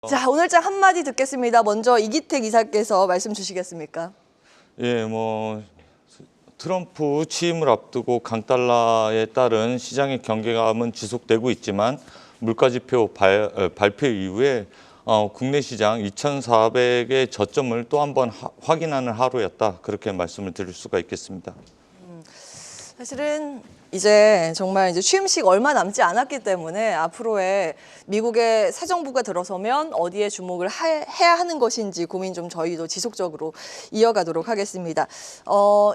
자, 오늘장 한마디 듣겠습니다. 먼저 이기택 이사께서 말씀 주시겠습니까? 예, 트럼프 취임을 앞두고 강달러에 따른 시장의 경계감은 지속되고 있지만 물가지표 발표 이후에 국내 시장 2,400의 저점을 또 한 번 확인하는 하루였다. 그렇게 말씀을 드릴 수가 있겠습니다. 사실은 이제 정말 취임식 얼마 남지 않았기 때문에 앞으로의 미국의 새 정부가 들어서면 어디에 주목을 해야 하는 것인지 고민 좀 저희도 지속적으로 이어가도록 하겠습니다.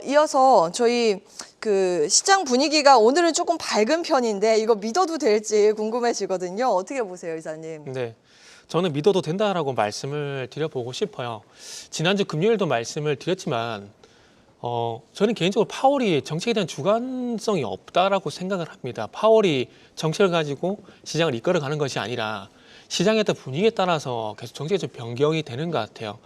이어서 저희 그 시장 분위기가 오늘은 조금 밝은 편인데 이거 믿어도 될지 궁금해지거든요. 어떻게 보세요, 이사님? 네. 저는 믿어도 된다라고 말씀을 드려보고 싶어요. 지난주 금요일도 말씀을 드렸지만 저는 개인적으로 파월이 정책에 대한 주관성이 없다라고 생각을 합니다. 파월이 정책을 가지고 시장을 이끌어가는 것이 아니라 시장에 따른 분위기에 따라서 계속 정책이 좀 변경이 되는 것 같아요.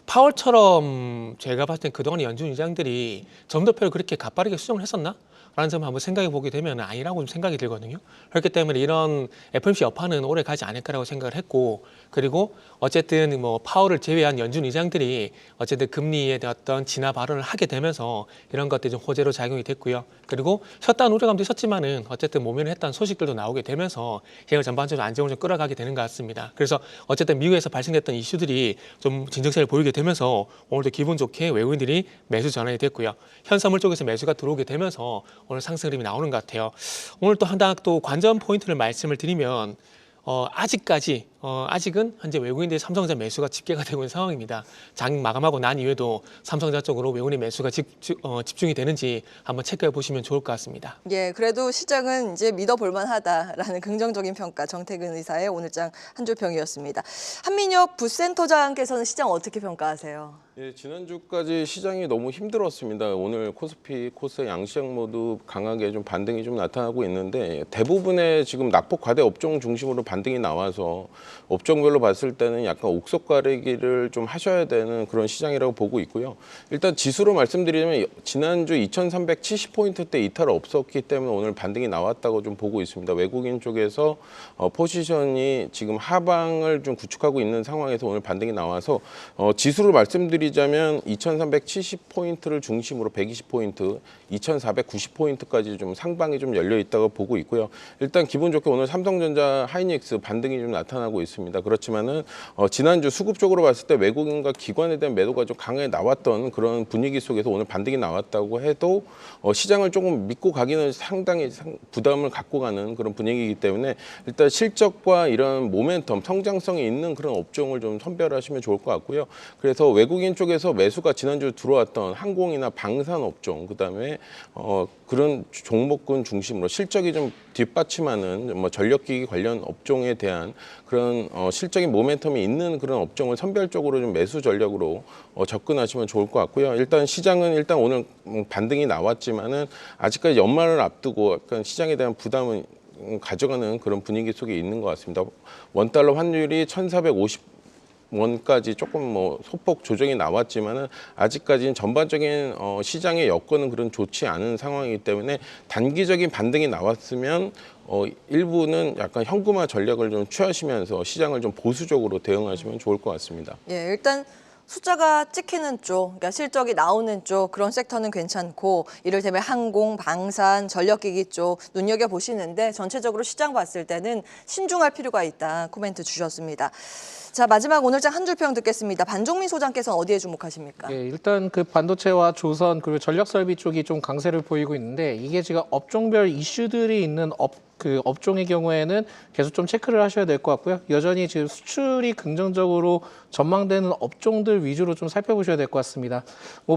파월처럼 제가 봤을 땐 그동안 연준 의장들이 점도표를 그렇게 가파르게 수정을 했었나? 라는 점을 한번 생각해 보게 되면 아니라고 좀 생각이 들거든요. 그렇기 때문에 이런 FOMC 여파는 오래 가지 않을 거라고 생각을 했고, 그리고 어쨌든 파월을 제외한 연준 의장들이 어쨌든 금리에 대한 어떤 진화 발언을 하게 되면서 이런 것들이 좀 호재로 작용이 됐고요. 그리고 쉬었다는 우려감도 있었지만은 어쨌든 모면했다는 소식들도 나오게 되면서 시장을 전반적으로 안정을 좀 끌어가게 되는 것 같습니다. 그래서 어쨌든 미국에서 발생됐던 이슈들이 좀 진정세를 보이게 되면서 오늘도 기분 좋게 외국인들이 매수 전환이 됐고요. 현선물 쪽에서 매수가 들어오게 되면서 오늘 상승 흐름이 나오는 것 같아요. 오늘 또 하나 또 관전 포인트를 말씀을 드리면 아직은 현재 외국인들의 삼성전자 매수가 집계가 되고 있는 상황입니다. 장 마감하고 난 이후에도 삼성전자 쪽으로 외국인의 매수가 집중이 되는지 한번 체크해 보시면 좋을 것 같습니다. 예, 그래도 시장은 이제 믿어볼 만하다라는 긍정적인 평가 정태근 의사의 오늘장 한 줄 평이었습니다. 한민혁 부센터장께서는 시장 어떻게 평가하세요? 예, 지난주까지 시장이 너무 힘들었습니다. 오늘 코스피, 코스닥 양시장 모두 강하게 좀 반등이 좀 나타나고 있는데 대부분의 지금 낙폭 과대 업종 중심으로 반등이 나와서 업종별로 봤을 때는 약간 옥석 가리기를 좀 하셔야 되는 그런 시장이라고 보고 있고요. 일단 지수로 말씀드리면 지난주 2,370포인트대 이탈 없었기 때문에 오늘 반등이 나왔다고 좀 보고 있습니다. 외국인 쪽에서 포지션이 지금 하방을 좀 구축하고 있는 상황에서 오늘 반등이 나와서 지수로 말씀드리자면 2,370포인트를 중심으로 120포인트, 2,490포인트까지 좀 상방이 좀 열려 있다고 보고 있고요. 일단 기분 좋게 오늘 삼성전자, 하이닉스 반등이 좀 나타나고 있습니다. 그렇지만은 지난주 수급 쪽으로 봤을 때 외국인과 기관에 대한 매도가 좀 강하게 나왔던 그런 분위기 속에서 오늘 반등이 나왔다고 해도 시장을 조금 믿고 가기는 상당히 부담을 갖고 가는 그런 분위기이기 때문에 일단 실적과 이런 모멘텀, 성장성이 있는 그런 업종을 좀 선별하시면 좋을 것 같고요. 그래서 외국인 쪽에서 매수가 지난주 들어왔던 항공이나 방산 업종, 그다음에 그런 종목군 중심으로 실적이 좀 뒷받침하는 전력기기 관련 업종에 대한 그런 실적인 모멘텀이 있는 그런 업종을 선별적으로 좀 매수 전략으로 접근하시면 좋을 것 같고요. 일단 시장은 일단 오늘 반등이 나왔지만은 아직까지 연말을 앞두고 약간 시장에 대한 부담은 가져가는 그런 분위기 속에 있는 것 같습니다. 원달러 환율이 1,450 원까지 조금 소폭 조정이 나왔지만은 아직까지는 전반적인 시장의 여건은 그런 좋지 않은 상황이기 때문에 단기적인 반등이 나왔으면 일부는 약간 현금화 전략을 좀 취하시면서 시장을 좀 보수적으로 대응하시면 좋을 것 같습니다. 예, 일단 숫자가 찍히는 쪽, 그러니까 실적이 나오는 쪽 그런 섹터는 괜찮고 이를테면 항공, 방산, 전력기기 쪽 눈여겨보시는데 전체적으로 시장 봤을 때는 신중할 필요가 있다 코멘트 주셨습니다. 자, 마지막 오늘장 한 줄 평 듣겠습니다. 반종민 소장께서는 어디에 주목하십니까? 예, 일단 그 반도체와 조선 그리고 전력 설비 쪽이 좀 강세를 보이고 있는데 이게 지금 업종별 이슈들이 있는 업종의 경우에는 계속 좀 체크를 하셔야 될 것 같고요. 여전히 지금 수출이 긍정적으로 전망되는 업종들 위주로 좀 살펴보셔야 될 것 같습니다.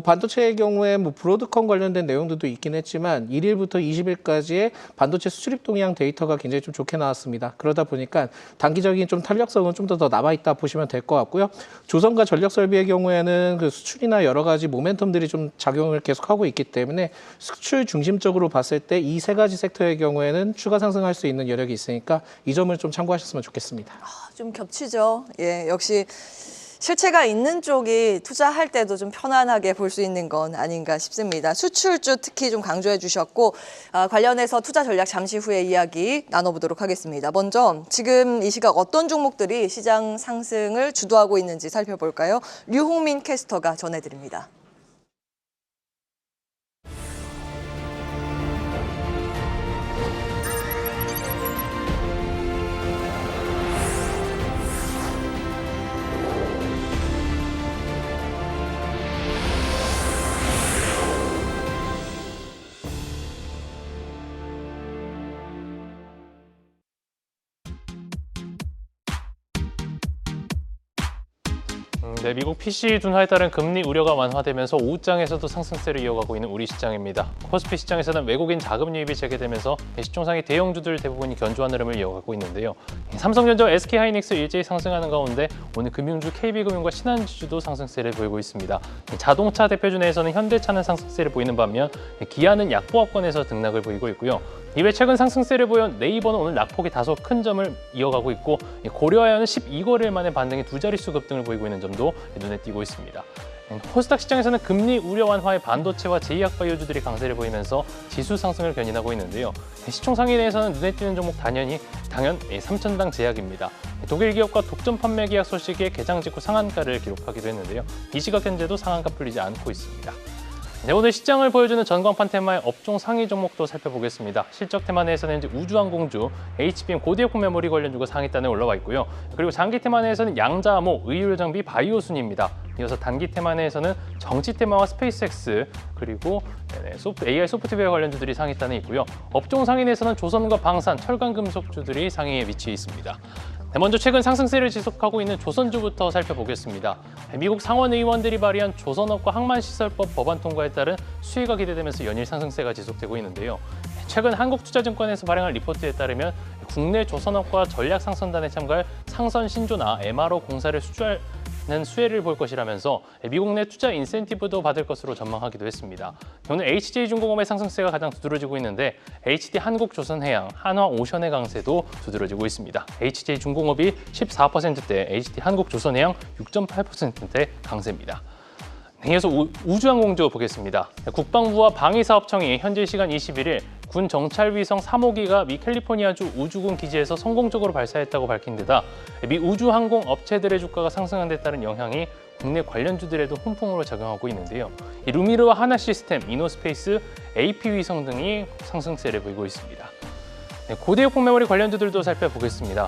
반도체의 경우에 브로드컴 관련된 내용들도 있긴 했지만 1일부터 20일까지의 반도체 수출입 동향 데이터가 굉장히 좀 좋게 나왔습니다. 그러다 보니까 단기적인 좀 탄력성은 좀 더 남아있다 보시면 될 것 같고요. 조선과 전력 설비의 경우에는 그 수출이나 여러 가지 모멘텀들이 좀 작용을 계속하고 있기 때문에 수출 중심적으로 봤을 때 이 세 가지 섹터의 경우에는 추가 상승할 수 있는 여력이 있으니까 이 점을 좀 참고하셨으면 좋겠습니다. 좀 겹치죠. 예, 역시 실체가 있는 쪽이 투자할 때도 좀 편안하게 볼 수 있는 건 아닌가 싶습니다. 수출주 특히 좀 강조해 주셨고 관련해서 투자 전략 잠시 후에 이야기 나눠보도록 하겠습니다. 먼저 지금 이 시각 어떤 종목들이 시장 상승을 주도하고 있는지 살펴볼까요? 류홍민 캐스터가 전해드립니다. 네, 미국 PC 둔화에 따른 금리 우려가 완화되면서 오후장에서도 상승세를 이어가고 있는 우리 시장입니다. 코스피 시장에서는 외국인 자금 유입이 재개되면서 시총상의 대형주들 대부분이 견조한 흐름을 이어가고 있는데요. 삼성전자와 SK하이닉스 일제히 상승하는 가운데 오늘 금융주 KB금융과 신한지주도 상승세를 보이고 있습니다. 자동차 대표주 내에서는 현대차는 상승세를 보이는 반면 기아는 약보합권에서 등락을 보이고 있고요. 이외 최근 상승세를 보여온 네이버는 오늘 낙폭이 다소 큰 점을 이어가고 있고 고려아연은 12거래일 만에 반등의 두 자릿수 급등을 보이고 있는 점도 눈에 띄고 있습니다. 코스닥 시장에서는 금리 우려 완화에 반도체와 제약바이오주들이 강세를 보이면서 지수 상승을 견인하고 있는데요. 시총 상위 내에서는 눈에 띄는 종목 단연 삼천당 제약입니다. 독일 기업과 독점 판매 계약 소식에 개장 직후 상한가를 기록하기도 했는데요. 이 시각 현재도 상한가 풀리지 않고 있습니다. 네, 오늘 시장을 보여주는 전광판 테마의 업종 상위 종목도 살펴보겠습니다. 실적 테마 내에서는 이제 우주항공주, HBM 고대역폭 메모리 관련주가 상위단에 올라와 있고요. 그리고 장기 테마 내에서는 양자암호, 의료장비, 바이오 순입니다. 이어서 단기 테마 내에서는 정치 테마와 스페이스X, 그리고 AI 소프트웨어 관련주들이 상위단에 있고요. 업종 상위 내에서는 조선과 방산, 철강금속주들이 상위에 위치해 있습니다. 네, 먼저 최근 상승세를 지속하고 있는 조선주부터 살펴보겠습니다. 미국 상원 의원들이 발의한 조선업과 항만시설법 법안 통과에 따른 수혜가 기대되면서 연일 상승세가 지속되고 있는데요. 최근 한국투자증권에서 발행한 리포트에 따르면 국내 조선업과 전략상선단에 참가할 상선신조나 MRO 공사를 수주하는 수혜를 볼 것이라면서 미국 내 투자 인센티브도 받을 것으로 전망하기도 했습니다. 오늘 HJ중공업의 상승세가 가장 두드러지고 있는데 HD 한국조선해양, 한화오션의 강세도 두드러지고 있습니다. HJ중공업이 14%대, HD 한국조선해양 6.8%대 강세입니다. 이어서 우주항공주 보겠습니다. 국방부와 방위사업청이 현지 시간 21일 군 정찰위성 3호기가 미 캘리포니아주 우주군 기지에서 성공적으로 발사했다고 밝힌 데다 미 우주항공 업체들의 주가가 상승한 데 따른 영향이 국내 관련주들에도 훈풍으로 작용하고 있는데요. 루미르와 하나시스템, 이노스페이스, AP위성 등이 상승세를 보이고 있습니다. 네, 고대역폭 메모리 관련주들도 살펴보겠습니다.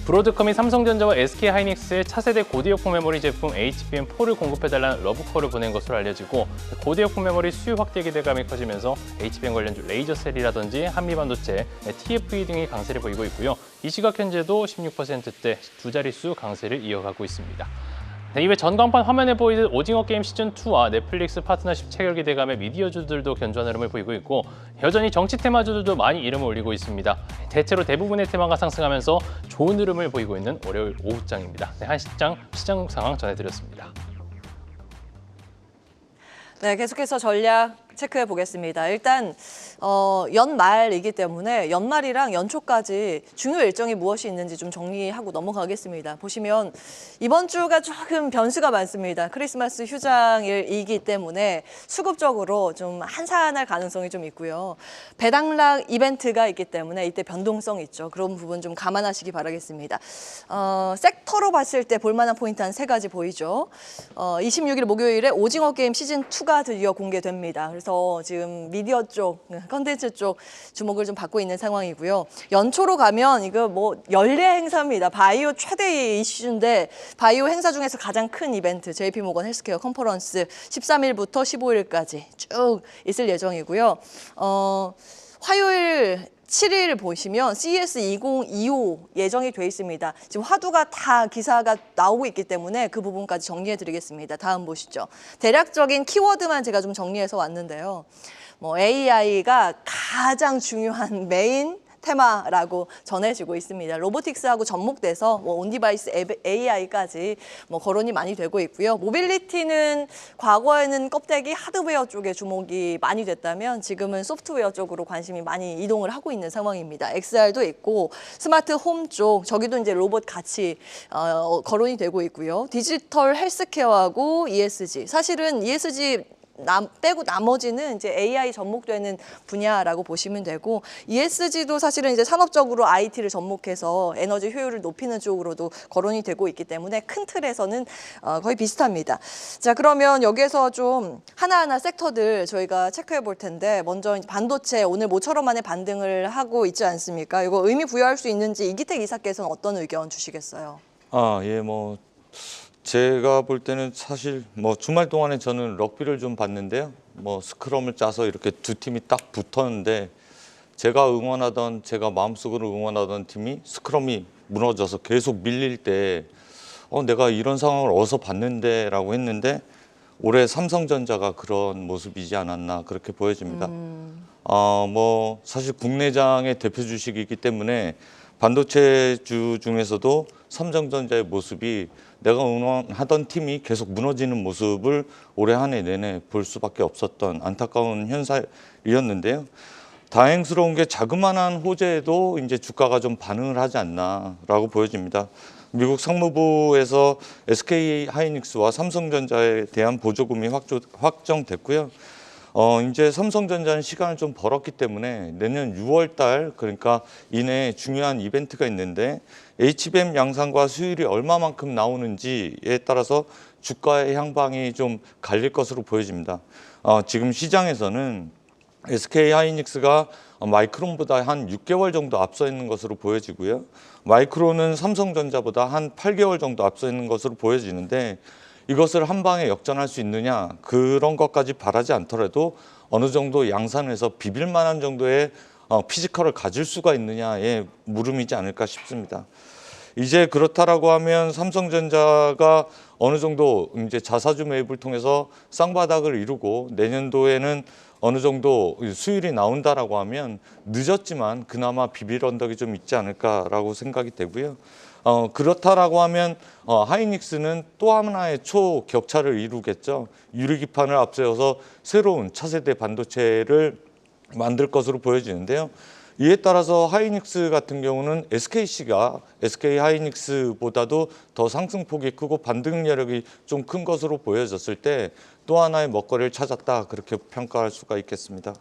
브로드컴이 삼성전자와 SK하이닉스의 차세대 고대역폭 메모리 제품 HBM4를 공급해달라는 러브콜을 보낸 것으로 알려지고 고대역폭 메모리 수요 확대 기대감이 커지면서 HBM 관련주 레이저셀이라든지 한미반도체, TFE 등이 강세를 보이고 있고요. 이 시각 현재도 16%대 두 자릿수 강세를 이어가고 있습니다. 네, 이외 전광판 화면에 보이는 오징어 게임 시즌2와 넷플릭스 파트너십 체결 기대감의 미디어주들도 견조한 흐름을 보이고 있고 여전히 정치 테마주들도 많이 이름을 올리고 있습니다. 대체로 대부분의 테마가 상승하면서 좋은 흐름을 보이고 있는 월요일 오후장입니다. 네, 한시장 시장 상황 전해드렸습니다. 네, 계속해서 전략 체크해 보겠습니다. 일단 연말이기 때문에 연말이랑 연초까지 중요 일정이 무엇이 있는지 좀 정리하고 넘어가겠습니다. 보시면 이번 주가 조금 변수가 많습니다. 크리스마스 휴장일이기 때문에 수급적으로 좀 한산할 가능성이 좀 있고요. 배당락 이벤트가 있기 때문에 이때 변동성 있죠. 그런 부분 좀 감안하시기 바라겠습니다. 섹터로 봤을 때 볼만한 포인트 한 3가지 보이죠. 26일 목요일에 오징어 게임 시즌2가 드디어 공개됩니다. 그래서 지금 미디어 쪽, 컨텐츠 쪽 주목을 좀 받고 있는 상황이고요. 연초로 가면 이거 뭐 연례 행사입니다. 바이오 최대 이슈인데 바이오 행사 중에서 가장 큰 이벤트 JP모건 헬스케어 컨퍼런스 13일부터 15일까지 쭉 있을 예정이고요. 화요일 7일 보시면 CES 2025 예정이 돼 있습니다. 지금 화두가 다 기사가 나오고 있기 때문에 그 부분까지 정리해 드리겠습니다. 다음 보시죠. 대략적인 키워드만 제가 좀 정리해서 왔는데요. AI가 가장 중요한 메인 테마라고 전해지고 있습니다. 로보틱스하고 접목돼서 뭐 온디바이스 AI까지 뭐 거론이 많이 되고 있고요. 모빌리티는 과거에는 껍데기 하드웨어 쪽에 주목이 많이 됐다면 지금은 소프트웨어 쪽으로 관심이 많이 이동을 하고 있는 상황입니다. XR도 있고 스마트 홈 쪽 저기도 이제 로봇 같이 거론이 되고 있고요. 디지털 헬스케어하고 ESG 사실은 ESG 빼고 나머지는 이제 AI 접목되는 분야라고 보시면 되고 ESG도 사실은 이제 산업적으로 IT를 접목해서 에너지 효율을 높이는 쪽으로도 거론이 되고 있기 때문에 큰 틀에서는 거의 비슷합니다. 자, 그러면 여기에서 좀 하나하나 섹터들 저희가 체크해 볼 텐데 먼저 반도체 오늘 모처럼 만에 반등을 하고 있지 않습니까? 이거 의미 부여할 수 있는지 이기택 이사께서는 어떤 의견 주시겠어요? 예, 뭐 제가 볼 때는 사실 뭐 주말 동안에 저는 럭비를 좀 봤는데요. 뭐 스크럼을 짜서 이렇게 두 팀이 딱 붙었는데 제가 마음속으로 응원하던 팀이 스크럼이 무너져서 계속 밀릴 때 내가 이런 상황을 어디서 봤는데라고 했는데 올해 삼성전자가 그런 모습이지 않았나 그렇게 보여집니다. 뭐 사실 국내장의 대표 주식이기 때문에 반도체주 중에서도 삼성전자의 모습이 내가 응원하던 팀이 계속 무너지는 모습을 올해 한 해 내내 볼 수밖에 없었던 안타까운 현상이었는데요. 다행스러운 게 자그마한 호재에도 이제 주가가 좀 반응을 하지 않나라고 보여집니다. 미국 상무부에서 SK 하이닉스와 삼성전자에 대한 보조금이 확정됐고요. 이제 삼성전자는 시간을 좀 벌었기 때문에 내년 6월 달 그러니까 이내 중요한 이벤트가 있는데 HBM 양산과 수율이 얼마만큼 나오는지에 따라서 주가의 향방이 좀 갈릴 것으로 보여집니다. 지금 시장에서는 SK 하이닉스가 마이크론보다 한 6개월 정도 앞서 있는 것으로 보여지고요. 마이크론은 삼성전자보다 한 8개월 정도 앞서 있는 것으로 보여지는데 이것을 한 방에 역전할 수 있느냐 그런 것까지 바라지 않더라도 어느 정도 양산해서 비빌 만한 정도의 피지컬을 가질 수가 있느냐의 물음이지 않을까 싶습니다. 이제 그렇다라고 하면 삼성전자가 어느 정도 이제 자사주 매입을 통해서 쌍바닥을 이루고 내년도에는 어느 정도 수율이 나온다라고 하면 늦었지만 그나마 비빌 언덕이 좀 있지 않을까라고 생각이 되고요. 그렇다라고 하면 하이닉스는 또 하나의 초격차를 이루겠죠. 유리기판을 앞세워서 새로운 차세대 반도체를 만들 것으로 보여지는데요. 이에 따라서 하이닉스 같은 경우는 SK 하이닉스보다도 더 상승폭이 크고 반등력이 좀 큰 것으로 보여졌을 때 또 하나의 먹거리를 찾았다 그렇게 평가할 수가 있겠습니다.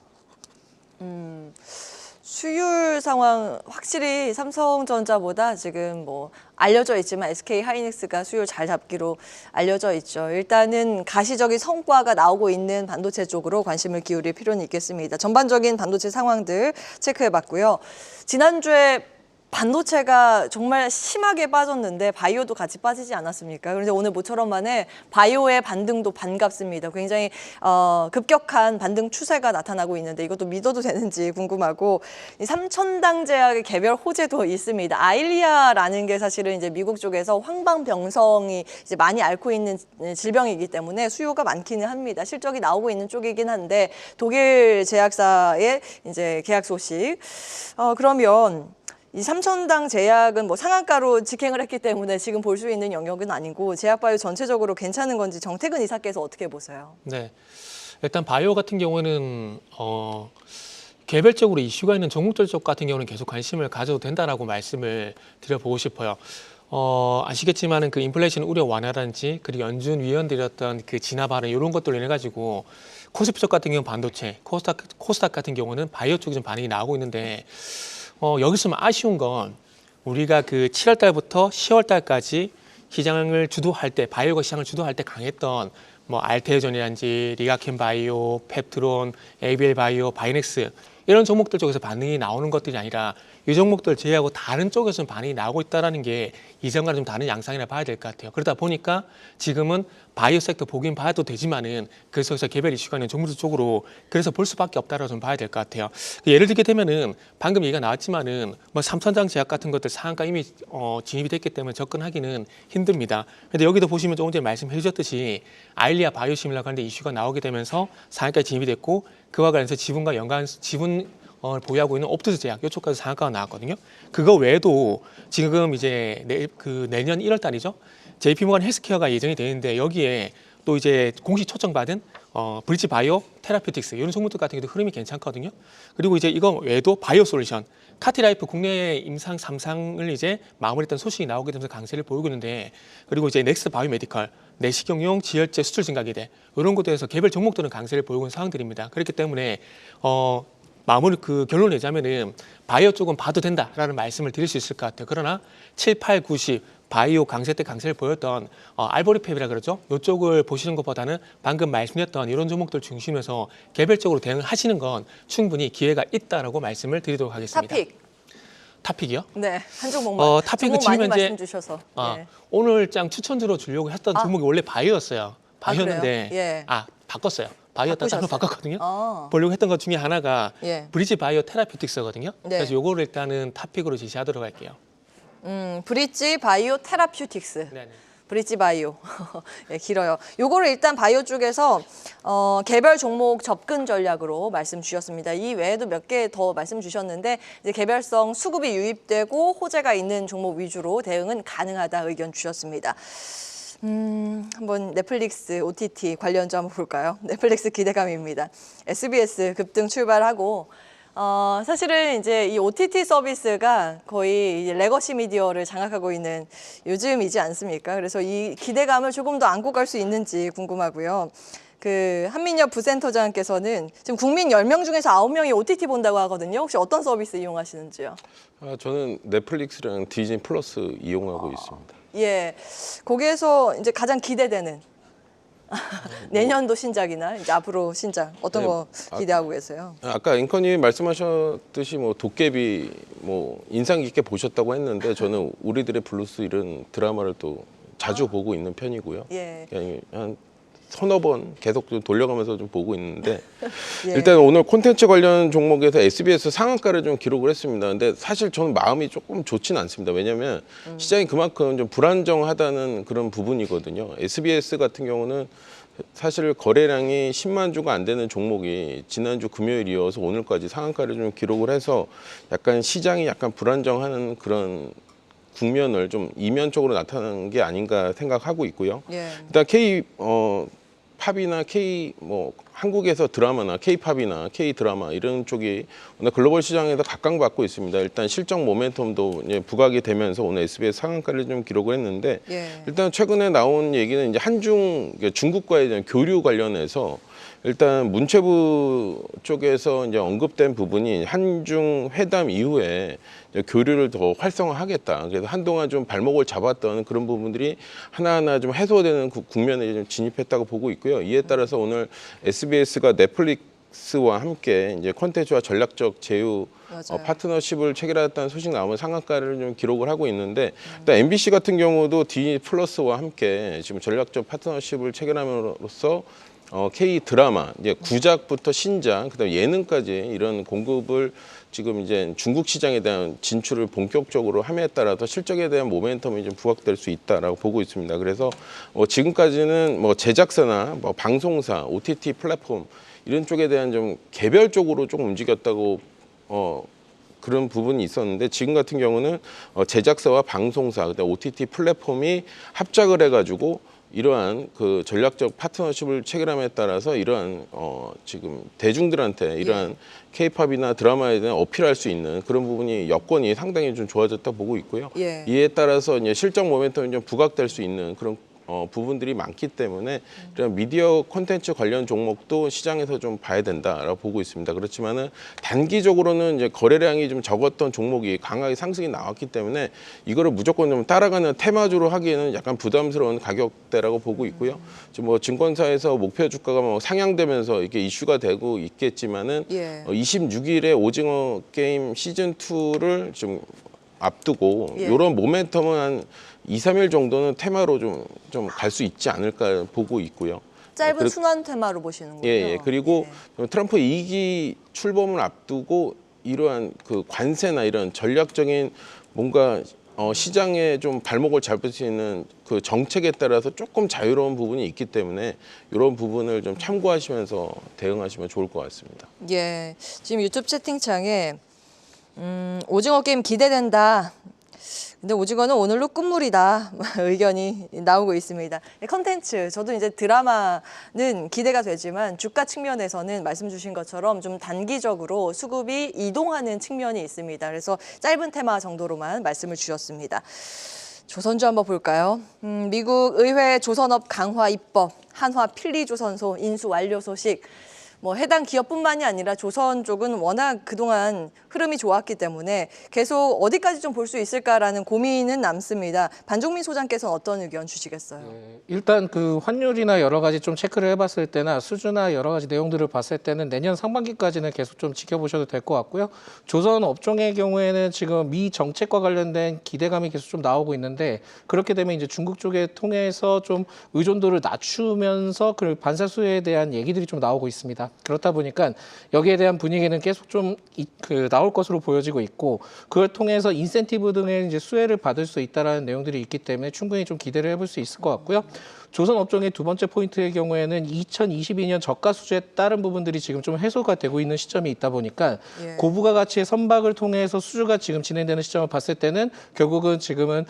수율 상황 확실히 삼성전자보다 지금 뭐 알려져 있지만 SK 하이닉스가 수율 잘 잡기로 알려져 있죠. 일단은 가시적인 성과가 나오고 있는 반도체 쪽으로 관심을 기울일 필요는 있겠습니다. 전반적인 반도체 상황들 체크해봤고요. 지난주에 반도체가 정말 심하게 빠졌는데 바이오도 같이 빠지지 않았습니까? 그런데 오늘 모처럼 만에 바이오의 반등도 반갑습니다. 굉장히 급격한 반등 추세가 나타나고 있는데 이것도 믿어도 되는지 궁금하고 이 삼천당 제약의 개별 호재도 있습니다. 아일리아라는 게 사실은 이제 미국 쪽에서 황방병성이 이제 많이 앓고 있는 질병이기 때문에 수요가 많기는 합니다. 실적이 나오고 있는 쪽이긴 한데 독일 제약사의 이제 계약 소식. 그러면 이 삼천당 제약은 뭐 상한가로 직행을 했기 때문에 지금 볼 수 있는 영역은 아니고 제약바이오 전체적으로 괜찮은 건지 정태근 이사께서 어떻게 보세요? 네, 일단 바이오 같은 경우는 개별적으로 이슈가 있는 종목들 쪽 같은 경우는 계속 관심을 가져도 된다라고 말씀을 드려보고 싶어요. 아시겠지만은 그 인플레이션 우려 완화라든지 그리고 연준 위원들이 어떤 그 진화 발언 이런 것들로 인해 가지고 코스피 쪽 같은 경우는 반도체, 코스닥 같은 경우는 바이오 쪽이 좀 반응이 나오고 있는데. 여기서 좀 아쉬운 건 우리가 그 7월 달부터 10월 달까지 시장을 주도할 때 바이오가 시장을 주도할 때 강했던 뭐 알테오전이라든지 리가켄 바이오, 펩트론, ABL 바이오, 바이넥스 이런 종목들 쪽에서 반응이 나오는 것들이 아니라 이 종목들 제외하고 다른 쪽에서 반응이 나오고 있다는 게 이전과는 좀 다른 양상이라 봐야 될 것 같아요. 그러다 보니까 지금은 바이오 섹터 보긴 봐도 되지만은 그 속에서 개별 이슈가 있는 종목들 쪽으로 그래서 볼 수밖에 없다라고 좀 봐야 될 것 같아요. 예를 들게 되면은 방금 얘기가 나왔지만은 뭐 삼천장 제약 같은 것들 상한가 이미 진입이 됐기 때문에 접근하기는 힘듭니다. 근데 여기도 보시면 조금 전에 말씀해 주셨듯이 아일리아 바이오시밀라 관련 이슈가 나오게 되면서 상한가에 진입이 됐고 그와 관련해서 지분 보유하고 있는 옵트스 제약 이쪽까지 상한가가 나왔거든요. 그거 외에도 지금 이제 내년 1월 달이죠. JP모간 헬스케어가 예정이 되는데 여기에 또 이제 공식 초청받은 브릿지 바이오 테라피틱스 이런 종목들 같은 경우도 흐름이 괜찮거든요. 그리고 이제 이거 외에도 바이오 솔루션 카티라이프 국내 임상 3상을 이제 마무리했던 소식이 나오게 되면서 강세를 보이고 있는데, 그리고 이제 넥스트 바이오메디컬 내시경용 지혈제 수출 증가기대 이런 것들에서 개별 종목들은 강세를 보이고 있는 상황들입니다. 그렇기 때문에 마무리 결론을 내자면은 바이오 쪽은 봐도 된다라는 말씀을 드릴 수 있을 것 같아요. 그러나 7, 8, 9, 10 바이오 강세 때 강세를 보였던 알보리팹이라 그러죠. 이쪽을 보시는 것보다는 방금 말씀드렸던 이런 종목들 중심에서 개별적으로 대응을 하시는 건 충분히 기회가 있다라고 말씀을 드리도록 하겠습니다. 탑픽이요? 네, 한 종목만. 탑픽은 종목 많이 지금 현재 말씀 주셔서. 예. 오늘 장 추천드려 주려고 했던 종목이 원래 바이오였어요. 바이오였는데 그래요? 예. 바꿨어요. 바이오였다 따로 바꾸셨어요? 바꿨거든요. 보려고 했던 것 중에 하나가 예. 브리지 바이오 테라피틱스거든요. 네. 그래서 요거를 일단은 탑픽으로 지시하도록 할게요. 브릿지 바이오 테라퓨틱스. 네네. 브릿지 바이오. 예, 길어요. 요거를 일단 바이오 쪽에서 개별 종목 접근 전략으로 말씀 주셨습니다. 이 외에도 몇 개 더 말씀 주셨는데 이제 개별성 수급이 유입되고 호재가 있는 종목 위주로 대응은 가능하다 의견 주셨습니다. 한번 넷플릭스 OTT 관련주 한번 볼까요? 넷플릭스 기대감입니다. SBS 급등 출발하고 사실은 이제 이 OTT 서비스가 거의 이제 레거시 미디어를 장악하고 있는 요즘이지 않습니까? 그래서 이 기대감을 조금 더 안고 갈 수 있는지 궁금하고요. 한민엽 부센터장께서는 지금 국민 10명 중에서 9명이 OTT 본다고 하거든요. 혹시 어떤 서비스 이용하시는지요? 저는 넷플릭스랑 디즈니 플러스 이용하고 있습니다. 예, 거기에서 이제 가장 기대되는 내년도 신작이나 이제 앞으로 신작 어떤 네, 거 기대하고 계세요? 아까 앵커님 말씀하셨듯이 도깨비 인상 깊게 보셨다고 했는데 저는 우리들의 블루스 이런 드라마를 또 자주 보고 있는 편이고요. 예. 그냥 한 서너 번 계속 좀 돌려가면서 좀 보고 있는데 예. 일단 오늘 콘텐츠 관련 종목에서 SBS 상한가를 좀 기록을 했습니다. 근데 사실 저는 마음이 조금 좋지는 않습니다. 왜냐하면 시장이 그만큼 좀 불안정하다는 그런 부분이거든요. SBS 같은 경우는 사실 거래량이 10만 주가 안 되는 종목이 지난주 금요일 이어서 오늘까지 상한가를 좀 기록을 해서 약간 시장이 약간 불안정하는 그런 국면을 좀 이면적으로 나타나는 게 아닌가 생각하고 있고요. 예. 일단 팝이나 한국에서 드라마나 K-팝이나 K-드라마 이런 쪽이 오늘 글로벌 시장에서 각광받고 있습니다. 일단 실적 모멘텀도 이제 부각이 되면서 오늘 SBS 상한가를 좀 기록을 했는데 예. 일단 최근에 나온 얘기는 이제 중국과의 대한 교류 관련해서 일단 문체부 쪽에서 이제 언급된 부분이 한중 회담 이후에 이제 교류를 더 활성화하겠다. 그래서 한동안 좀 발목을 잡았던 그런 부분들이 하나하나 좀 해소되는 국면에 좀 진입했다고 보고 있고요. 이에 따라서 오늘 SBS가 넷플릭스와 함께 이제 콘텐츠와 전략적 제휴 파트너십을 체결했다는 소식 나오면 상한가를 좀 기록을 하고 있는데 일단 MBC 같은 경우도 디즈니 플러스와 함께 지금 전략적 파트너십을 체결함으로써 K 드라마 이제 구작부터 신작 그다음에 예능까지 이런 공급을 지금 이제 중국 시장에 대한 진출을 본격적으로 함에 따라서 실적에 대한 모멘텀이 좀 부각될 수 있다라고 보고 있습니다. 그래서 지금까지는 제작사나 방송사, OTT 플랫폼 이런 쪽에 대한 좀 개별적으로 조금 움직였다고 그런 부분이 있었는데 지금 같은 경우는 제작사와 방송사, 그다음에 OTT 플랫폼이 합작을 해가지고 이러한 그 전략적 파트너십을 체결함에 따라서 이러한 지금 대중들한테 이러한 K-팝이나 드라마에 대한 어필할 수 있는 그런 부분이 여건이 상당히 좀 좋아졌다 보고 있고요. 예. 이에 따라서 이제 실적 모멘텀이 좀 부각될 수 있는 그런 부분들이 많기 때문에 이런 미디어 콘텐츠 관련 종목도 시장에서 좀 봐야 된다라고 보고 있습니다. 그렇지만은 단기적으로는 이제 거래량이 좀 적었던 종목이 강하게 상승이 나왔기 때문에 이거를 무조건 좀 따라가는 테마주로 하기에는 약간 부담스러운 가격대라고 보고 있고요. 지금 증권사에서 목표 주가가 상향되면서 이게 이슈가 되고 있겠지만은 예. 26일에 오징어 게임 시즌 2를 좀 앞두고 예. 이런 모멘텀은 한 2, 3일 정도는 테마로 좀 갈 수 있지 않을까 보고 있고요. 짧은 순환 테마로 보시는군요. 예. 그리고 트럼프 2기 출범을 앞두고 이러한 그 관세나 이런 전략적인 뭔가 시장에 좀 발목을 잡을 수 있는 그 정책에 따라서 조금 자유로운 부분이 있기 때문에 이런 부분을 좀 참고하시면서 대응하시면 좋을 것 같습니다. 예, 지금 유튜브 채팅창에 오징어 게임 기대된다. 근데 오징어는 오늘로 끝물이다 의견이 나오고 있습니다. 컨텐츠 저도 이제 드라마는 기대가 되지만 주가 측면에서는 말씀 주신 것처럼 좀 단기적으로 수급이 이동하는 측면이 있습니다. 그래서 짧은 테마 정도로만 말씀을 주셨습니다. 조선주 한번 볼까요? 미국 의회 조선업 강화 입법, 한화 필리조선소 인수 완료 소식. 뭐 해당 기업뿐만이 아니라 조선 쪽은 워낙 그동안 흐름이 좋았기 때문에 계속 어디까지 좀 볼 수 있을까라는 고민은 남습니다. 반종민 소장께서는 어떤 의견 주시겠어요? 일단 그 환율이나 여러 가지 좀 체크를 해봤을 때나 수주나 여러 가지 내용들을 봤을 때는 내년 상반기까지는 계속 좀 지켜보셔도 될 것 같고요. 조선 업종의 경우에는 지금 미 정책과 관련된 기대감이 계속 좀 나오고 있는데 그렇게 되면 이제 중국 쪽에 통해서 좀 의존도를 낮추면서 그 반사 수혜에 대한 얘기들이 좀 나오고 있습니다. 그렇다 보니까 여기에 대한 분위기는 계속 좀 나올 것으로 보여지고 있고 그걸 통해서 인센티브 등의 이제 수혜를 받을 수 있다라는 내용들이 있기 때문에 충분히 좀 기대를 해볼 수 있을 것 같고요. 조선 업종의 두 번째 포인트의 경우에는 2022년 저가 수주에 따른 부분들이 지금 좀 해소가 되고 있는 시점이 있다 보니까 예. 고부가 가치의 선박을 통해서 수주가 지금 진행되는 시점을 봤을 때는 결국은 지금은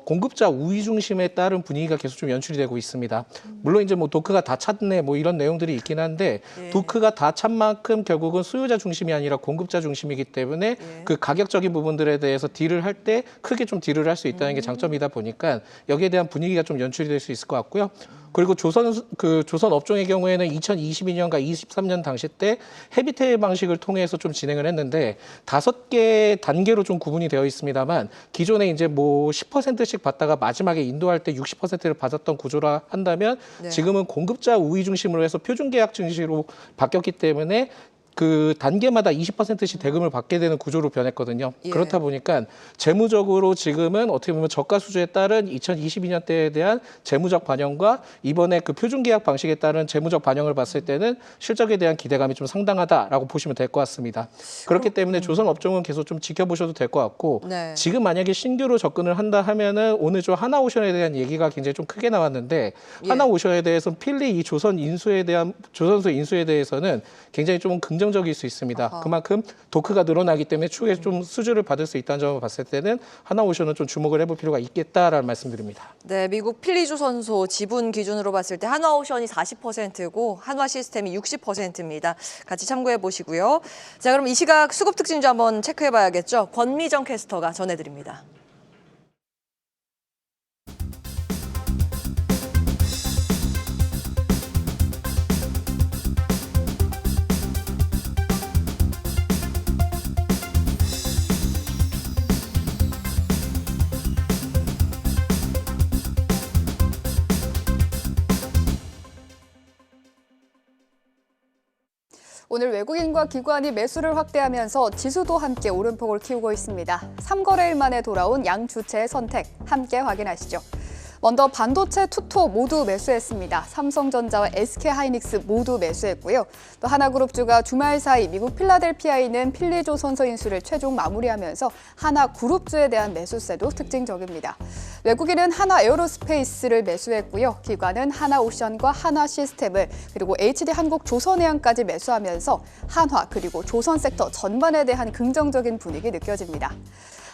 공급자 우위 중심에 따른 분위기가 계속 좀 연출이 되고 있습니다. 물론 이제 뭐 도크가 다 찼네 뭐 이런 내용들이 있긴 한데 예. 도크가 다 찬 만큼 결국은 수요자 중심이 아니라 공급자 중심이기 때문에 예. 그 가격적인 부분들에 대해서 딜을 할 때 크게 좀 딜을 할 수 있다는 게 장점이다 보니까 여기에 대한 분위기가 좀 연출이 될 수 있을 것 같고요. 그리고 조선 업종의 경우에는 2022년과 23년 당시 때 헤비테일 방식을 통해서 좀 진행을 했는데 5개 단계로 좀 구분이 되어 있습니다만 기존에 이제 뭐 10%씩 받다가 마지막에 인도할 때 60%를 받았던 구조라 한다면 네. 지금은 공급자 우위 중심으로 해서 표준 계약 증시로 바뀌었기 때문에 그 단계마다 20%씩 대금을 받게 되는 구조로 변했거든요. 예. 그렇다 보니까 재무적으로 지금은 어떻게 보면 저가 수주에 따른 2022년 때에 대한 재무적 반영과 이번에 그 표준 계약 방식에 따른 재무적 반영을 봤을 때는 실적에 대한 기대감이 좀 상당하다라고 보시면 될 것 같습니다. 그렇기 때문에 조선 업종은 계속 좀 지켜보셔도 될 것 같고 네. 지금 만약에 신규로 접근을 한다 하면은 오늘 좀 하나오션에 대한 얘기가 굉장히 좀 크게 나왔는데 예. 하나오션에 대해서 필리 이 조선소 인수에 대해서는 굉장히 좀 긍정적일 수 있습니다. 아하. 그만큼 도크가 늘어나기 때문에 추후에 좀 수주를 받을 수 있다는 점을 봤을 때는 하나오션은 좀 주목을 해볼 필요가 있겠다라는 말씀드립니다. 네, 미국 필리조선소 지분 기준으로 봤을 때 한화오션이 40%고 한화시스템이 60%입니다. 같이 참고해 보시고요. 자, 그럼 이 시각 수급 특징주 한번 체크해 봐야겠죠. 권미정 캐스터가 전해드립니다. 오늘 외국인과 기관이 매수를 확대하면서 지수도 함께 오름폭을 키우고 있습니다. 3거래일 만에 돌아온 양 주체의 선택 함께 확인하시죠. 먼저 반도체 투톱 모두 매수했습니다. 삼성전자와 SK하이닉스 모두 매수했고요. 또 하나그룹주가 주말 사이 미국 필라델피아에 있는 필리조선소 인수를 최종 마무리하면서 하나그룹주에 대한 매수세도 특징적입니다. 외국인은 하나에어로스페이스를 매수했고요. 기관은 하나오션과 하나시스템을 그리고 HD한국조선해양까지 매수하면서 한화 그리고 조선 섹터 전반에 대한 긍정적인 분위기 느껴집니다.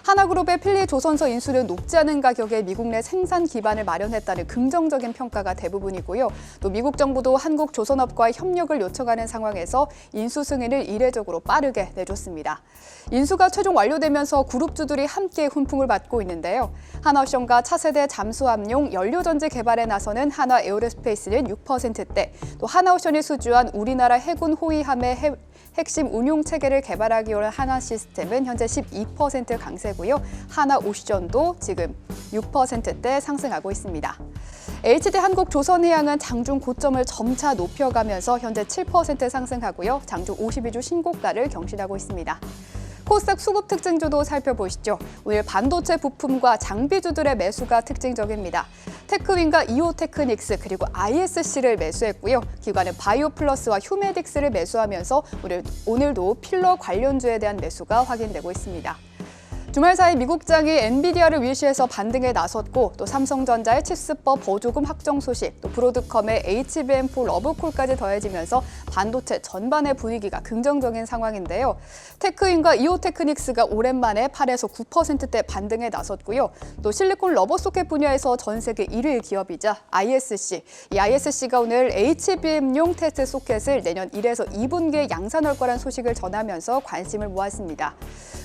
하나그룹의 필리조선소 인수는 높지 않은 가격에 미국 내 생산 기반을 마련했다는 긍정적인 평가가 대부분이고요. 또 미국 정부도 한국조선업과의 협력을 요청하는 상황에서 인수 승인을 이례적으로 빠르게 내줬습니다. 인수가 최종 완료되면서 그룹주들이 함께 훈풍을 받고 있는데요. 하나오션과 차세대 잠수함용 연료전지 개발에 나서는 하나에어로스페이스는 6%대, 또 하나오션이 수주한 우리나라 해군 호위함의 핵심 운용 체계를 개발하기 위한 하나시스템은 현재 12% 강세고요. 하나오션도 지금 6%대 상승하고 있습니다. HD한국조선해양은 장중 고점을 점차 높여가면서 현재 7% 상승하고요. 장중 52주 신고가를 경신하고 있습니다. 코스닥 수급 특징주도 살펴보시죠. 오늘 반도체 부품과 장비주들의 매수가 특징적입니다. 테크윈과 이오테크닉스 그리고 ISC를 매수했고요. 기관은 바이오플러스와 휴메딕스를 매수하면서 오늘도 필러 관련주에 대한 매수가 확인되고 있습니다. 주말 사이 미국장이 엔비디아를 위시해서 반등에 나섰고 또 삼성전자의 칩스법 보조금 확정 소식, 또 브로드컴의 HBM4 러브콜까지 더해지면서 반도체 전반의 분위기가 긍정적인 상황인데요. 테크인과 이오테크닉스가 오랜만에 8에서 9%대 반등에 나섰고요. 또 실리콘 러버 소켓 분야에서 전 세계 1위 기업이자 ISC. 이 ISC가 오늘 HBM용 테스트 소켓을 내년 1에서 2분기에 양산할 거란 소식을 전하면서 관심을 모았습니다.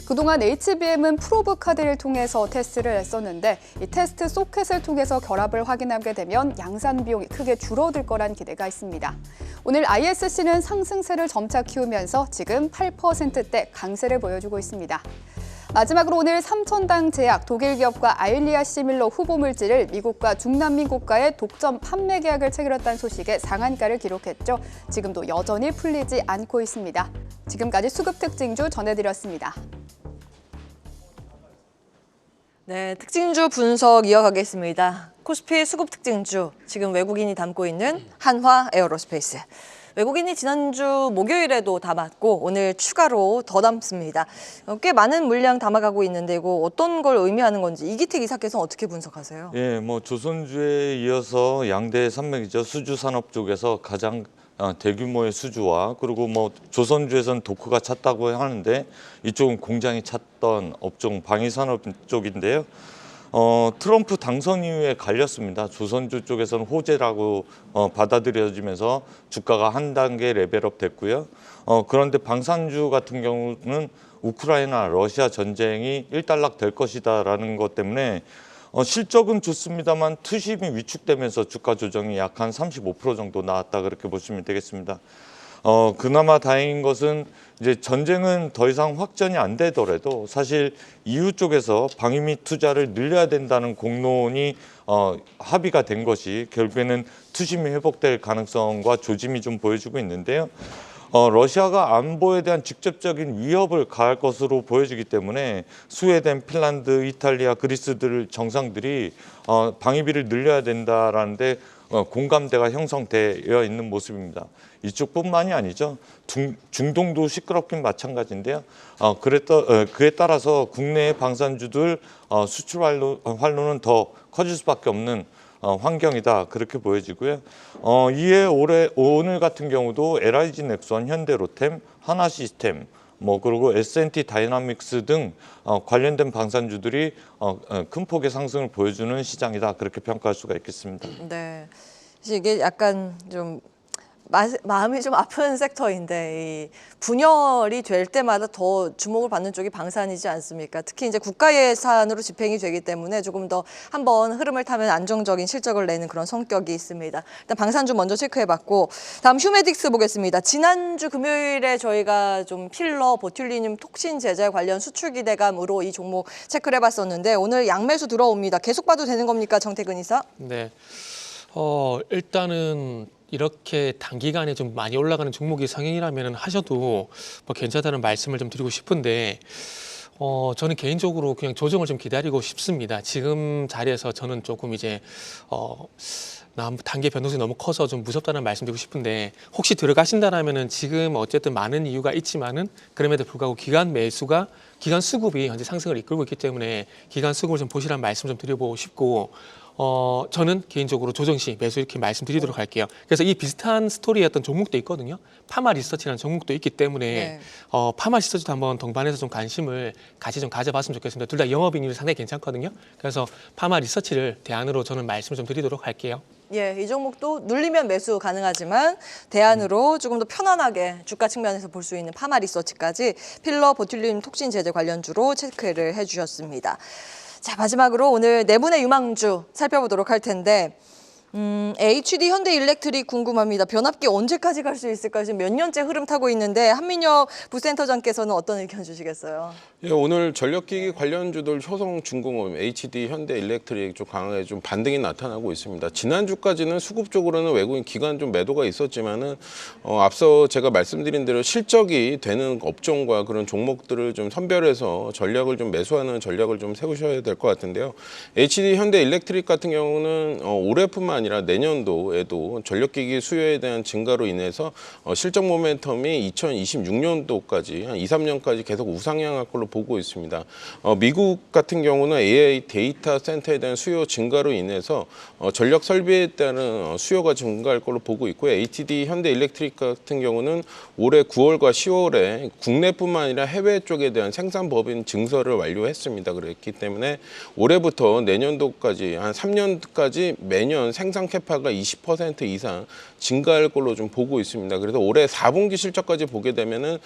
그동안 HBM은 프로브 카드를 통해서 테스트를 했었는데 이 테스트 소켓을 통해서 결합을 확인하게 되면 양산 비용이 크게 줄어들 거란 기대가 있습니다. 오늘 ISC는 상승세를 점차 키우면서 지금 8%대 강세를 보여주고 있습니다. 마지막으로 오늘 삼천당 제약, 독일 기업과 아일리아 시밀러 후보 물질을 미국과 중남미 국가에 독점 판매 계약을 체결했다는 소식에 상한가를 기록했죠. 지금도 여전히 풀리지 않고 있습니다. 지금까지 수급 특징주 전해드렸습니다. 네, 특징주 분석 이어가겠습니다. 코스피 수급 특징주, 지금 외국인이 담고 있는 한화 에어로스페이스. 외국인이 지난주 목요일에도 담았고 오늘 추가로 더 담습니다. 꽤 많은 물량 담아가고 있는데 이거 어떤 걸 의미하는 건지 이기택 이사께서는 어떻게 분석하세요? 예, 뭐 조선주에 이어서 양대 산맥이죠. 수주 산업 쪽에서 가장 대규모의 수주와 그리고 뭐 조선주에서는 도크가 찼다고 하는데 이쪽은 공장이 찼던 업종 방위산업 쪽인데요. 트럼프 당선 이후에 갈렸습니다. 조선주 쪽에서는 호재라고 받아들여지면서 주가가 한 단계 레벨업 됐고요. 그런데 방산주 같은 경우는 우크라이나 러시아 전쟁이 일단락 될 것이다라는 것 때문에 실적은 좋습니다만 투심이 위축되면서 주가 조정이 약 한 35% 정도 나왔다 그렇게 보시면 되겠습니다. 그나마 다행인 것은 이제 전쟁은 더 이상 확전이 안 되더라도 사실 EU 쪽에서 방위미 투자를 늘려야 된다는 공론이 합의가 된 것이 결국에는 투심이 회복될 가능성과 조짐이 좀 보여지고 있는데요. 러시아가 안보에 대한 직접적인 위협을 가할 것으로 보여지기 때문에 스웨덴, 핀란드, 이탈리아, 그리스들 정상들이 방위비를 늘려야 된다라는데 공감대가 형성되어 있는 모습입니다. 이쪽뿐만이 아니죠. 중동도 시끄럽긴 마찬가지인데요. 그에 따라서 국내 방산주들 수출 활로는 더 커질 수밖에 없는 환경이다 그렇게 보여지고요. 이에 오늘 같은 경우도 LIG 넥선, 현대로템, 하나시스템, 뭐 그리고 S&T 다이나믹스 등 관련된 방산주들이 큰 폭의 상승을 보여주는 시장이다 그렇게 평가할 수가 있겠습니다. 네, 이게 약간 좀 마음이 좀 아픈 섹터인데 이 분열이 될 때마다 더 주목을 받는 쪽이 방산이지 않습니까? 특히 이제 국가 예산으로 집행이 되기 때문에 조금 더 한번 흐름을 타면 안정적인 실적을 내는 그런 성격이 있습니다. 일단 방산주 먼저 체크해봤고 다음 휴메딕스 보겠습니다. 지난주 금요일에 저희가 좀 필러, 보툴리늄 톡신 제재 관련 수출 기대감으로 이 종목 체크를 해봤었는데 오늘 양매수 들어옵니다. 계속 봐도 되는 겁니까, 정태근 이사? 네. 일단은 이렇게 단기간에 좀 많이 올라가는 종목이 상향이라면 하셔도 뭐 괜찮다는 말씀을 좀 드리고 싶은데 저는 개인적으로 그냥 조정을 좀 기다리고 싶습니다. 지금 자리에서 저는 조금 이제 단계 변동성이 너무 커서 좀 무섭다는 말씀드리고 싶은데 혹시 들어가신다라면은 지금 어쨌든 많은 이유가 있지만은 그럼에도 불구하고 기간 수급이 현재 상승을 이끌고 있기 때문에 기간 수급을 좀 보시라는 말씀 좀 드려보고 싶고 저는 개인적으로 조정 시 매수 이렇게 말씀드리도록 할게요. 그래서 이 비슷한 스토리였던 종목도 있거든요. 파마 리서치라는 종목도 있기 때문에 네. 파마 리서치도 한번 동반해서 좀 관심을 같이 좀 가져봤으면 좋겠습니다. 둘 다 영업이익률이 상당히 괜찮거든요. 그래서 파마 리서치를 대안으로 저는 말씀을 좀 드리도록 할게요. 예, 이 종목도 눌리면 매수 가능하지만 대안으로 조금 더 편안하게 주가 측면에서 볼 수 있는 파마 리서치까지 필러, 보툴리늄 톡신 제재 관련주로 체크를 해주셨습니다. 자, 마지막으로 오늘 네 분의 유망주 살펴보도록 할 텐데 HD 현대일렉트릭 궁금합니다. 변압기 언제까지 갈 수 있을까? 지금 몇 년째 흐름 타고 있는데 한민혁 부센터장께서는 어떤 의견 주시겠어요? 예, 오늘 전력기기 관련주들 효성중공업, HD 현대일렉트릭 쪽 강하게 좀 반등이 나타나고 있습니다. 지난주까지는 수급 쪽으로는 외국인 기관 좀 매도가 있었지만은 앞서 제가 말씀드린 대로 실적이 되는 업종과 그런 종목들을 좀 선별해서 전략을 좀 매수하는 전략을 좀 세우셔야 될 것 같은데요. HD 현대일렉트릭 같은 경우는 올해뿐만 아니라 내년도에도 전력기기 수요에 대한 증가로 인해서 실적 모멘텀이 2026년도까지 한 2, 3년까지 계속 우상향할 걸로 보고 있습니다. 미국 같은 경우는 AI 데이터 센터에 대한 수요 증가로 인해서 전력 설비에 따른 수요가 증가할 걸로 보고 있고요. ATD 현대일렉트릭 같은 경우는 올해 9월과 10월에 국내뿐만 아니라 해외 쪽에 대한 생산 법인 증설을 완료했습니다. 그랬기 때문에 올해부터 내년도까지 한 3년까지 매년 생산 캐파가 20% 이상 증가할 걸로 좀 보고 있습니다. 그래서 올해 4분기 실적까지 보게 되면은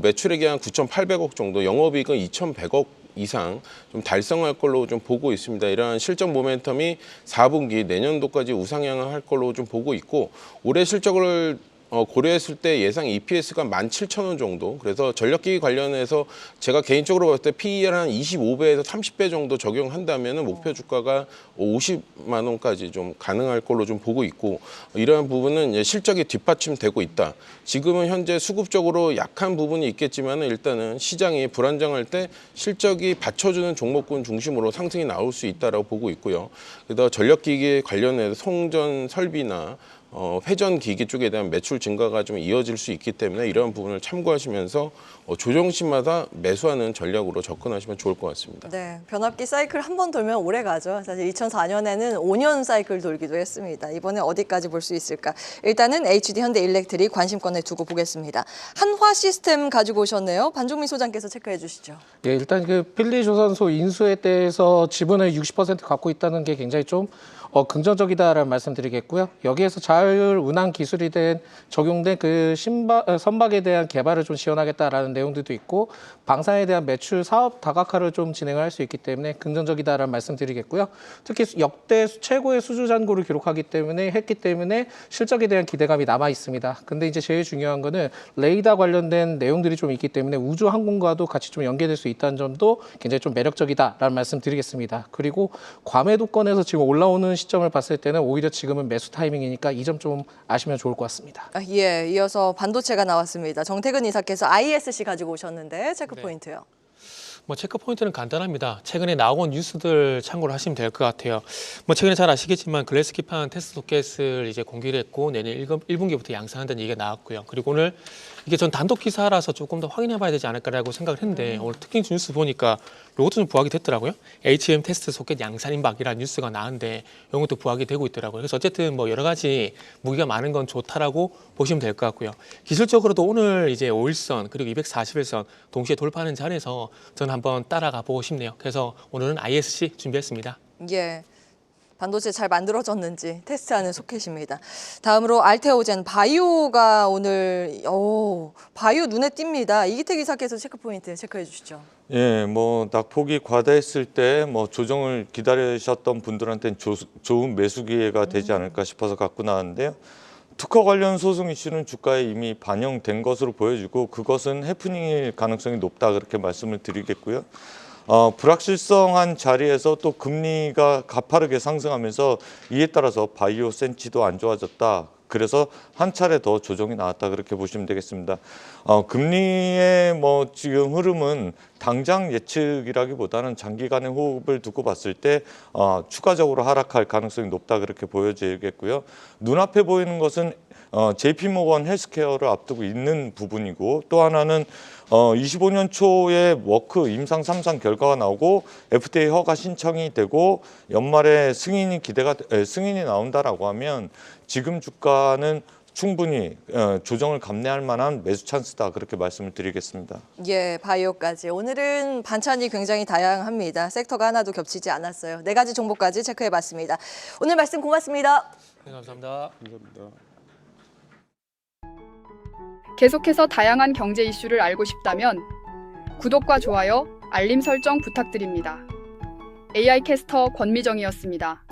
매출액이 한 9,800억 정도, 영업이익은 2,100억 이상 좀 달성할 걸로 좀 보고 있습니다. 이러한 실적 모멘텀이 4분기 내년도까지 우상향할 걸로 좀 보고 있고, 올해 실적을 고려했을 때 예상 EPS가 17,000원 정도. 그래서 전력기기 관련해서 제가 개인적으로 봤을 때 PER 한 25배에서 30배 정도 적용한다면 목표 주가가 50만 원까지 좀 가능할 걸로 좀 보고 있고, 이러한 부분은 이제 실적이 뒷받침되고 있다. 지금은 현재 수급적으로 약한 부분이 있겠지만 일단은 시장이 불안정할 때 실적이 받쳐주는 종목군 중심으로 상승이 나올 수 있다라고 보고 있고요. 그래서 전력기기 관련해서 송전 설비나 회전 기기 쪽에 대한 매출 증가가 좀 이어질 수 있기 때문에 이러한 부분을 참고하시면서 조정시마다 매수하는 전략으로 접근하시면 좋을 것 같습니다. 네, 변압기 사이클 한 번 돌면 오래 가죠. 사실 2004년에는 5년 사이클 돌기도 했습니다. 이번에 어디까지 볼 수 있을까? 일단은 HD 현대일렉트릭 관심권에 두고 보겠습니다. 한화 시스템 가지고 오셨네요. 반종민 소장께서 체크해 주시죠. 예, 일단 그 필리조선소 인수에 대해서 지분을 60% 갖고 있다는 게 굉장히 좀 긍정적이다라는 말씀드리겠고요. 여기에서 자율 운항 기술이 적용된 그 선박에 대한 개발을 좀 지원하겠다라는 내용들도 있고, 방산에 대한 매출 사업 다각화를 좀 진행을 할 수 있기 때문에 긍정적이다라는 말씀드리겠고요. 특히 역대 최고의 수주 잔고를 했기 때문에 실적에 대한 기대감이 남아 있습니다. 근데 이제 제일 중요한 거는 레이더 관련된 내용들이 좀 있기 때문에 우주 항공과도 같이 좀 연계될 수 있다는 점도 굉장히 좀 매력적이다라는 말씀드리겠습니다. 그리고 과매도권에서 지금 올라오는 시점을 봤을 때는 오히려 지금은 매수 타이밍이니까 이 점 좀 아시면 좋을 것 같습니다. 예, 이어서 반도체가 나왔습니다. 정태근 이사께서 ISC 가지고 오셨는데 체크 포인트요. 체크 포인트는 간단합니다. 최근에 나온 뉴스들 참고를 하시면 될 것 같아요. 최근에 잘 아시겠지만 글래스기판 테스트 소켓을 이제 공개를 했고 내년 1분기부터 양산한다는 얘기가 나왔고요. 그리고 오늘 이게 전 단독 기사라서 조금 더 확인해봐야 되지 않을까라고 생각을 했는데 오늘 특징 뉴스 보니까 이것도 좀 부각이 됐더라고요. HM 테스트 소켓 양산 임박이라는 뉴스가 나왔는데 이것도 부각이 되고 있더라고요. 그래서 어쨌든 여러 가지 무기가 많은 건 좋다라고 보시면 될 것 같고요. 기술적으로도 오늘 이제 5일선 그리고 241선 동시에 돌파하는 자리에서 저는 한번 따라가 보고 싶네요. 그래서 오늘은 ISC 준비했습니다. 예. 반도체 잘 만들어졌는지 테스트하는 소켓입니다. 다음으로 알테오젠 바이오가 오늘 바이오 눈에 띕니다. 이기택 이사께서 체크 포인트 체크해 주시죠. 예, 낙폭이 과다했을 때 조정을 기다리셨던 분들한테는 좋은 매수 기회가 되지 않을까 싶어서 갖고 나왔는데요. 특허 관련 소송 이슈는 주가에 이미 반영된 것으로 보여지고 그것은 해프닝일 가능성이 높다 그렇게 말씀을 드리겠고요. 불확실성한 자리에서 또 금리가 가파르게 상승하면서 이에 따라서 바이오 센치도 안 좋아졌다. 그래서 한 차례 더 조정이 나왔다 그렇게 보시면 되겠습니다. 금리의 지금 흐름은 당장 예측이라기보다는 장기간의 호흡을 두고 봤을 때 추가적으로 하락할 가능성이 높다 그렇게 보여지겠고요. 눈앞에 보이는 것은 JP모건 헬스케어를 앞두고 있는 부분이고, 또 하나는 25년 초에 워크 임상 3상 결과가 나오고 FDA 허가 신청이 되고 연말에 승인이 나온다라고 하면 지금 주가는 충분히 조정을 감내할 만한 매수 찬스다 그렇게 말씀을 드리겠습니다. 예, 바이오까지. 오늘은 반찬이 굉장히 다양합니다. 섹터가 하나도 겹치지 않았어요. 4가지 종목까지 체크해봤습니다. 오늘 말씀 고맙습니다. 네, 감사합니다. 계속해서 다양한 경제 이슈를 알고 싶다면 구독과 좋아요, 알림 설정 부탁드립니다. AI 캐스터 권미정이었습니다.